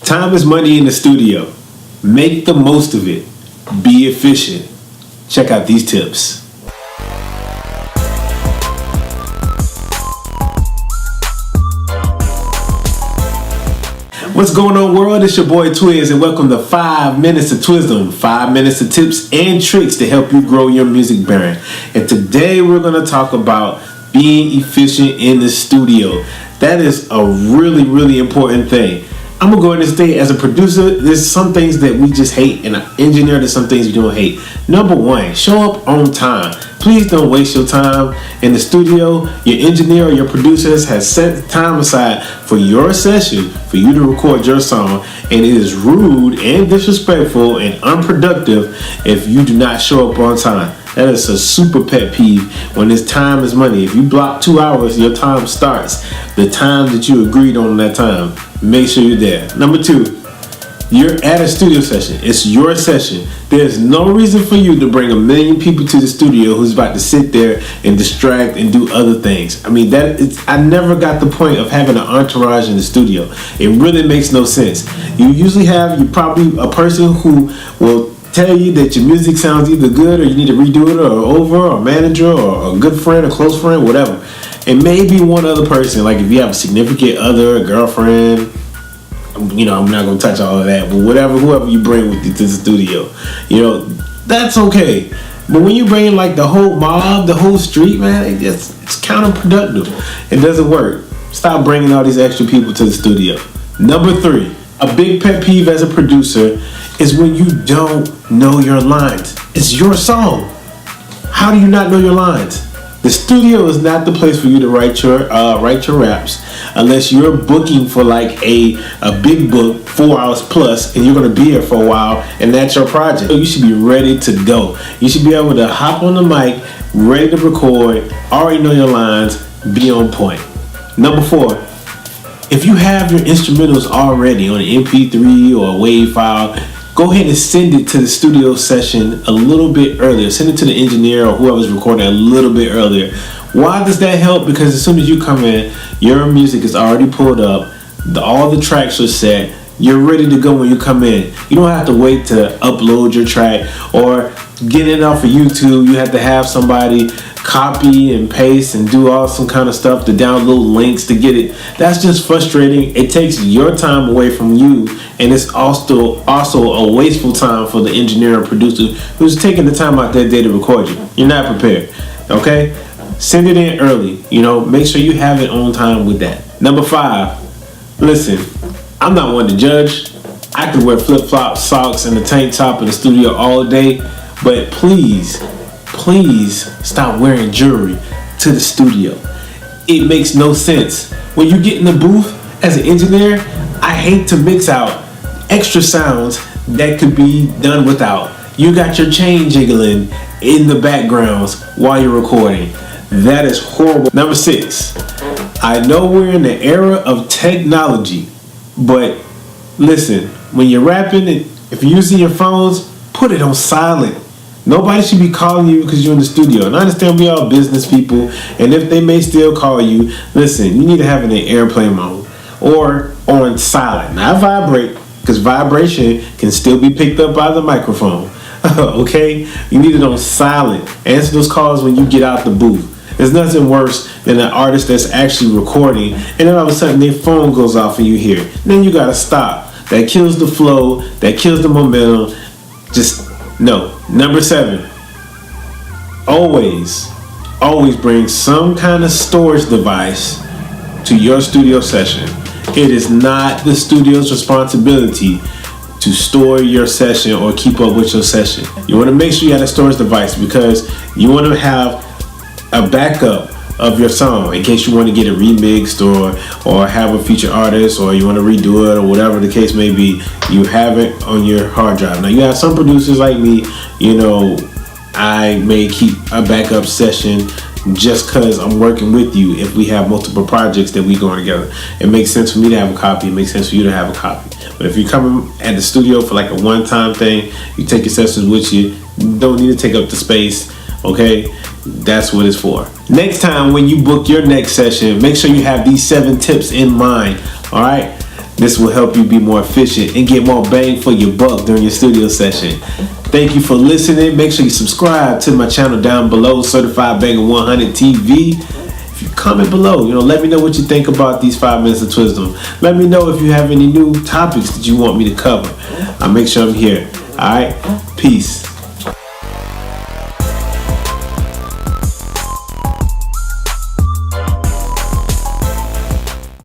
Time is money in the studio. Make the most of it. Be efficient. Check out these tips. What's going on, world? It's your boy Twiz, and welcome to 5 Minutes of Twisdom. 5 minutes of tips and tricks to help you grow your music brand. And today we're going to talk about being efficient in the studio. That is a really important thing. I'm going to go ahead and state, as a producer, there's some things that we just hate, and an engineer, there's some things we don't hate. Number one, show up on time. Please don't waste your time in the studio. Your engineer or your producers has set time aside for your session, for you to record your song, and it is rude and disrespectful and unproductive if you do not show up on time. That is a super pet peeve when it's time is money. If you block 2 hours, your time starts the time that you agreed on that time. Make sure you're there. Number two, you're at a studio session. It's your session. There's no reason for you to bring 1 million people to the studio who's about to sit there and distract and do other things. I mean, I never got the point of having an entourage in the studio. It really makes no sense. You usually have probably a person who will tell you that your music sounds either good or you need to redo it or over, or a manager or a good friend, a close friend, whatever. And maybe one other person, like if you have a significant other, a girlfriend, I'm not going to touch all of that, but whoever you bring with you to the studio, that's okay. But when you bring like the whole mob, the whole street, man, it's counterproductive. It doesn't work. Stop bringing all these extra people to the studio. Number three, a big pet peeve as a producer is when you don't know your lines. It's your song. How do you not know your lines? The studio is not the place for you to write your raps unless you're booking for like a big book, 4 hours plus, and you're going to be here for a while, and that's your project. So you should be ready to go. You should be able to hop on the mic, ready to record, already know your lines, be on point. Number four, if you have your instrumentals already on an MP3 or a WAV file, go ahead and send it to the studio session a little bit earlier. Send it to the engineer or whoever's recording a little bit earlier. Why does that help? Because as soon as you come in, your music is already pulled up. All the tracks are set. You're ready to go when you come in. You don't have to wait to upload your track or get it off of YouTube. You have to have somebody copy and paste and do all some kind of stuff to download links to get it. That's just frustrating. It takes your time away from you, and it's also a wasteful time for the engineer and producer who's taking the time out that day to record you. You're not prepared. Okay? Send it in early. Make sure you have it on time with that. Number five, listen, I'm not one to judge. I could wear flip-flop socks and a tank top in the studio all day, but please stop wearing jewelry to the studio. It makes no sense. When you get in the booth as an engineer, I hate to mix out extra sounds that could be done without. You got your chain jiggling in the backgrounds while you're recording. That is horrible. Number six, I know we're in the era of technology, but listen, when you're rapping, if you're using your phones, put it on silent. Nobody should be calling you because you're in the studio. And I understand we all business people, and if they may still call you, listen, you need to have it in airplane mode or on silent. Not vibrate, because vibration can still be picked up by the microphone. Okay? You need it on silent. Answer those calls when you get out the booth. There's nothing worse than an artist that's actually recording, and then all of a sudden their phone goes off and you hear it. Then you gotta stop. That kills the flow. That kills the momentum. No. Number seven, always bring some kind of storage device to your studio session. It is not the studio's responsibility to store your session or keep up with your session. You want to make sure you have a storage device because you want to have a backup of your song in case you want to get it remixed or have a featured artist, or you want to redo it, or whatever the case may be. You have it on your hard drive. Now you have some producers like me, I may keep a backup session just because I'm working with you. If we have multiple projects that we going together, it makes sense for me to have a copy. It makes sense for you to have a copy. But if you're coming at the studio for like a one-time thing, you take your sessions with you. Don't need to take up the space. Okay, that's what it's for. Next time when you book your next session, make sure you have these 7 tips in mind. All right, This will help you be more efficient and get more bang for your buck during your studio session. Thank you for listening. Make sure you subscribe to my channel down below, Certified Banger 100 TV. If you comment below, let me know what you think about these 5 minutes of Twisdom. Let me know if you have any new topics that you want me to cover. I'll make sure I'm here. All right, peace.